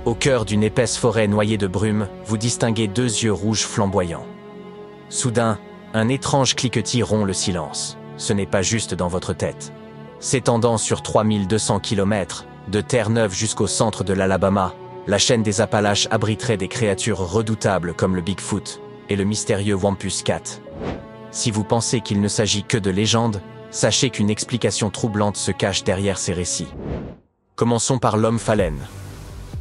Au cœur d'une épaisse forêt noyée de brume, vous distinguez deux yeux rouges flamboyants. Soudain, un étrange cliquetis rompt le silence. Ce n'est pas juste dans votre tête. S'étendant sur 3200 km, de Terre-Neuve jusqu'au centre de l'Alabama, la chaîne des Appalaches abriterait des créatures redoutables comme le Bigfoot et le mystérieux Wampus Cat. Si vous pensez qu'il ne s'agit que de légendes, sachez qu'une explication troublante se cache derrière ces récits. Commençons par l'homme phalène.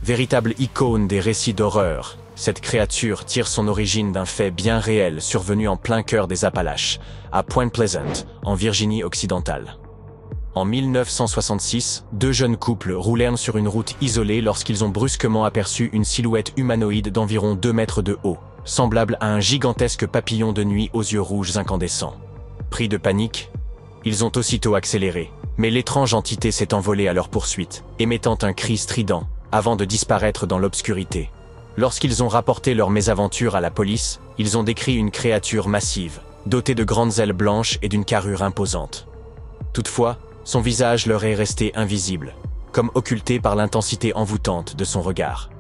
Véritable icône des récits d'horreur, cette créature tire son origine d'un fait bien réel survenu en plein cœur des Appalaches, à Point Pleasant, en Virginie occidentale. En 1966, deux jeunes couples roulèrent sur une route isolée lorsqu'ils ont brusquement aperçu une silhouette humanoïde d'environ 2 mètres de haut, semblable à un gigantesque papillon de nuit aux yeux rouges incandescents. Pris de panique, ils ont aussitôt accéléré, mais l'étrange entité s'est envolée à leur poursuite, émettant un cri strident, avant de disparaître dans l'obscurité. Lorsqu'ils ont rapporté leur mésaventure à la police, ils ont décrit une créature massive, dotée de grandes ailes blanches et d'une carrure imposante. Toutefois, son visage leur est resté invisible, comme occulté par l'intensité envoûtante de son regard.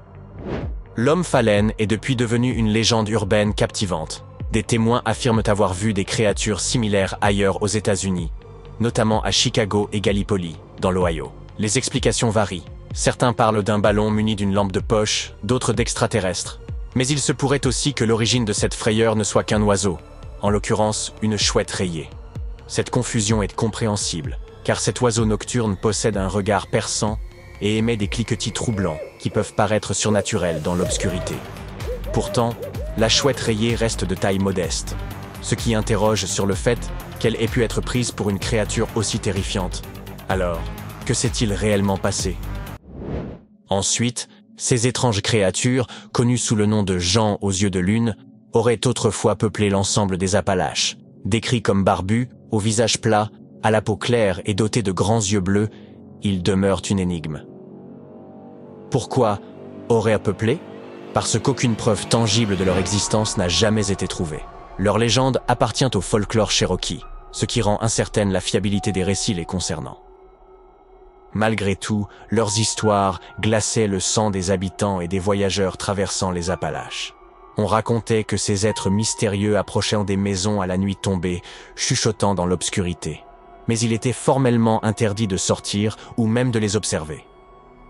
L'homme phalène est depuis devenu une légende urbaine captivante. Des témoins affirment avoir vu des créatures similaires ailleurs aux États-Unis, notamment à Chicago et Gallipoli, dans l'Ohio. Les explications varient. Certains parlent d'un ballon muni d'une lampe de poche, d'autres d'extraterrestres. Mais il se pourrait aussi que l'origine de cette frayeur ne soit qu'un oiseau, en l'occurrence une chouette rayée. Cette confusion est compréhensible, car cet oiseau nocturne possède un regard perçant et émet des cliquetis troublants qui peuvent paraître surnaturels dans l'obscurité. Pourtant, la chouette rayée reste de taille modeste, ce qui interroge sur le fait qu'elle ait pu être prise pour une créature aussi terrifiante. Alors, que s'est-il réellement passé ? Ensuite, ces étranges créatures, connues sous le nom de gens aux yeux de lune, auraient autrefois peuplé l'ensemble des Appalaches. Décrits comme barbus, au visage plat, à la peau claire et dotés de grands yeux bleus, ils demeurent une énigme. Pourquoi auraient peuplé ? Parce qu'aucune preuve tangible de leur existence n'a jamais été trouvée. Leur légende appartient au folklore cherokee, ce qui rend incertaine la fiabilité des récits les concernant. Malgré tout, leurs histoires glaçaient le sang des habitants et des voyageurs traversant les Appalaches. On racontait que ces êtres mystérieux approchaient des maisons à la nuit tombée, chuchotant dans l'obscurité. Mais il était formellement interdit de sortir ou même de les observer.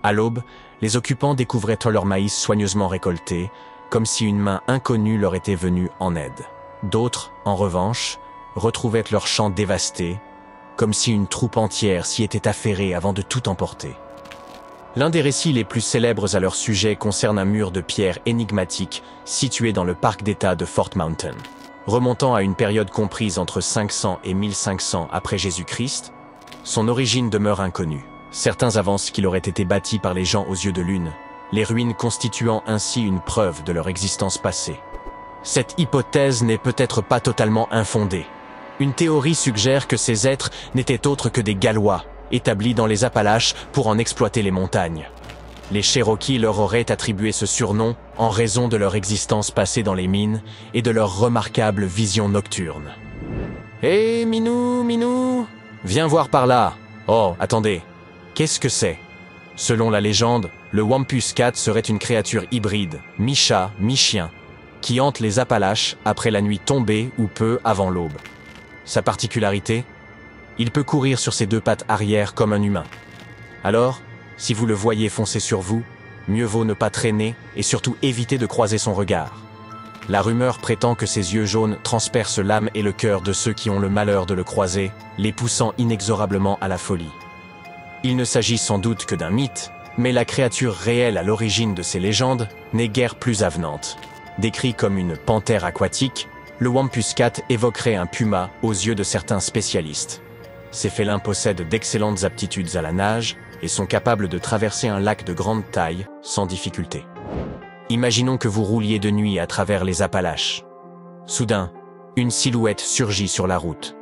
À l'aube, les occupants découvraient leur maïs soigneusement récolté, comme si une main inconnue leur était venue en aide. D'autres, en revanche, retrouvaient leurs champs dévastés, comme si une troupe entière s'y était affairée avant de tout emporter. L'un des récits les plus célèbres à leur sujet concerne un mur de pierre énigmatique situé dans le parc d'État de Fort Mountain. Remontant à une période comprise entre 500 et 1500 après Jésus-Christ, son origine demeure inconnue. Certains avancent qu'il aurait été bâti par les gens aux yeux de lune, les ruines constituant ainsi une preuve de leur existence passée. Cette hypothèse n'est peut-être pas totalement infondée. Une théorie suggère que ces êtres n'étaient autres que des Gallois, établis dans les Appalaches pour en exploiter les montagnes. Les Cherokees leur auraient attribué ce surnom en raison de leur existence passée dans les mines et de leur remarquable vision nocturne. « Hé, Minou, Minou, viens voir par là. Oh, attendez, qu'est-ce que c'est ?» Selon la légende, le Wampus Cat serait une créature hybride, mi-chat, mi-chien, qui hante les Appalaches après la nuit tombée ou peu avant l'aube. Sa particularité ? Il peut courir sur ses 2 pattes arrière comme un humain. Alors, si vous le voyez foncer sur vous, mieux vaut ne pas traîner et surtout éviter de croiser son regard. La rumeur prétend que ses yeux jaunes transpercent l'âme et le cœur de ceux qui ont le malheur de le croiser, les poussant inexorablement à la folie. Il ne s'agit sans doute que d'un mythe, mais la créature réelle à l'origine de ces légendes n'est guère plus avenante. Décrit comme une panthère aquatique, le Wampus Cat évoquerait un puma aux yeux de certains spécialistes. Ces félins possèdent d'excellentes aptitudes à la nage et sont capables de traverser un lac de grande taille sans difficulté. Imaginons que vous rouliez de nuit à travers les Appalaches. Soudain, une silhouette surgit sur la route.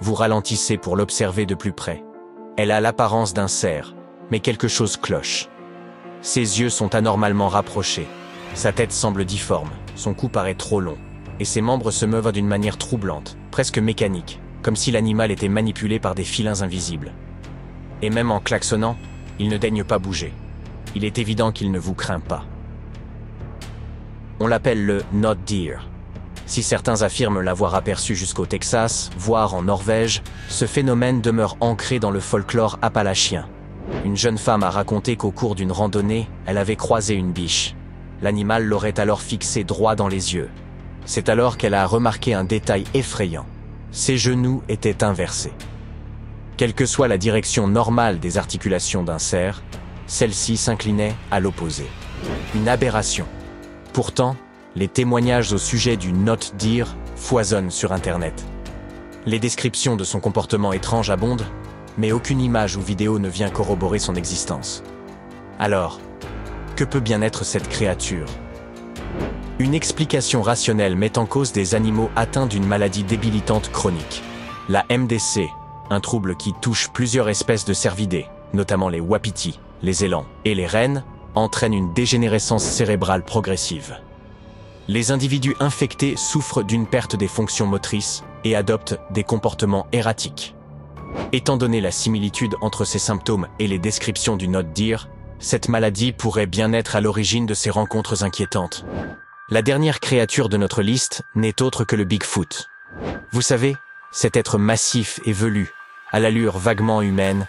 Vous ralentissez pour l'observer de plus près. Elle a l'apparence d'un cerf, mais quelque chose cloche. Ses yeux sont anormalement rapprochés. Sa tête semble difforme, son cou paraît trop long, et ses membres se meuvent d'une manière troublante, presque mécanique, comme si l'animal était manipulé par des filins invisibles. Et même en klaxonnant, il ne daigne pas bouger. il est évident qu'il ne vous craint pas. On l'appelle le Not Deer. Si certains affirment l'avoir aperçu jusqu'au Texas, voire en Norvège, ce phénomène demeure ancré dans le folklore appalachien. Une jeune femme a raconté qu'au cours d'une randonnée, elle avait croisé une biche. L'animal l'aurait alors fixé droit dans les yeux. C'est alors qu'elle a remarqué un détail effrayant. Ses genoux étaient inversés. Quelle que soit la direction normale des articulations d'un cerf, celle-ci s'inclinait à l'opposé. Une aberration. Pourtant, les témoignages au sujet du Not Deer foisonnent sur Internet. Les descriptions de son comportement étrange abondent, mais aucune image ou vidéo ne vient corroborer son existence. Alors, que peut bien être cette créature? Une explication rationnelle met en cause des animaux atteints d'une maladie débilitante chronique. La MDC, un trouble qui touche plusieurs espèces de cervidés, notamment les wapitis, les élans et les rennes, entraîne une dégénérescence cérébrale progressive. Les individus infectés souffrent d'une perte des fonctions motrices et adoptent des comportements erratiques. Étant donné la similitude entre ces symptômes et les descriptions du Not Deer, cette maladie pourrait bien être à l'origine de ces rencontres inquiétantes. La dernière créature de notre liste n'est autre que le Bigfoot. Vous savez, cet être massif et velu, à l'allure vaguement humaine,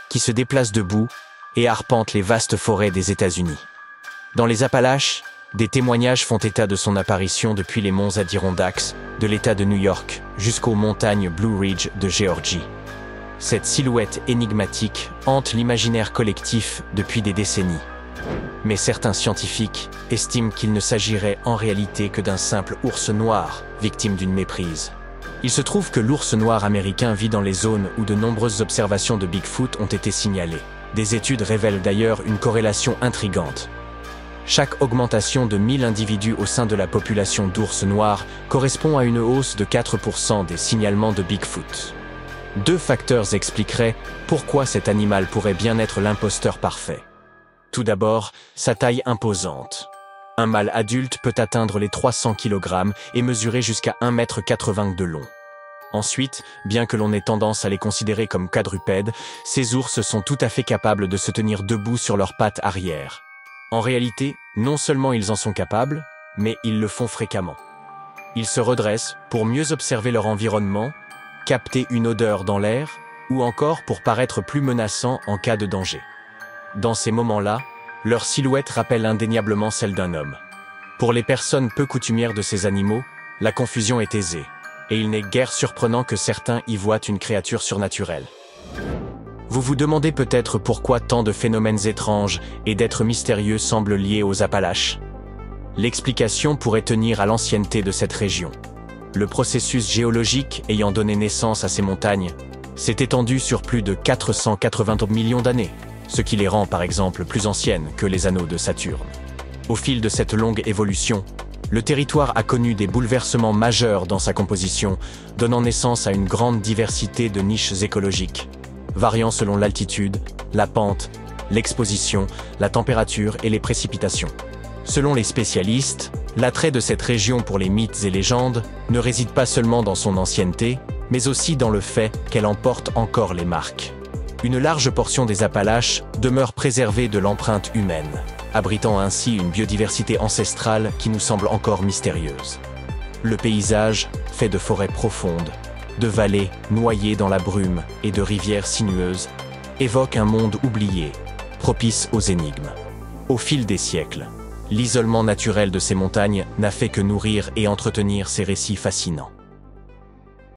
qui se déplace debout et arpente les vastes forêts des États-Unis. Dans les Appalaches, des témoignages font état de son apparition depuis les monts Adirondacks de l'État de New York jusqu'aux montagnes Blue Ridge de Géorgie. Cette silhouette énigmatique hante l'imaginaire collectif depuis des décennies. Mais certains scientifiques estiment qu'il ne s'agirait en réalité que d'un simple ours noir, victime d'une méprise. Il se trouve que l'ours noir américain vit dans les zones où de nombreuses observations de Bigfoot ont été signalées. Des études révèlent d'ailleurs une corrélation intrigante. Chaque augmentation de 1000 individus au sein de la population d'ours noirs correspond à une hausse de 4% des signalements de Bigfoot. Deux facteurs expliqueraient pourquoi cet animal pourrait bien être l'imposteur parfait. Tout d'abord, sa taille imposante. Un mâle adulte peut atteindre les 300 kg et mesurer jusqu'à 1,80 m de long. Ensuite, bien que l'on ait tendance à les considérer comme quadrupèdes, ces ours sont tout à fait capables de se tenir debout sur leurs pattes arrière. En réalité, non seulement ils en sont capables, mais ils le font fréquemment. Ils se redressent pour mieux observer leur environnement, capter une odeur dans l'air, ou encore pour paraître plus menaçants en cas de danger. Dans ces moments-là, leur silhouette rappelle indéniablement celle d'un homme. Pour les personnes peu coutumières de ces animaux, la confusion est aisée, et il n'est guère surprenant que certains y voient une créature surnaturelle. Vous vous demandez peut-être pourquoi tant de phénomènes étranges et d'êtres mystérieux semblent liés aux Appalaches. L'explication pourrait tenir à l'ancienneté de cette région. Le processus géologique ayant donné naissance à ces montagnes s'est étendu sur plus de 480 millions d'années, ce qui les rend par exemple plus anciennes que les anneaux de Saturne. Au fil de cette longue évolution, le territoire a connu des bouleversements majeurs dans sa composition, donnant naissance à une grande diversité de niches écologiques, variant selon l'altitude, la pente, l'exposition, la température et les précipitations. Selon les spécialistes, l'attrait de cette région pour les mythes et légendes ne réside pas seulement dans son ancienneté, mais aussi dans le fait qu'elle en porte encore les marques. Une large portion des Appalaches demeure préservée de l'empreinte humaine, abritant ainsi une biodiversité ancestrale qui nous semble encore mystérieuse. Le paysage, fait de forêts profondes, de vallées noyées dans la brume et de rivières sinueuses, évoque un monde oublié, propice aux énigmes. Au fil des siècles, l'isolement naturel de ces montagnes n'a fait que nourrir et entretenir ces récits fascinants.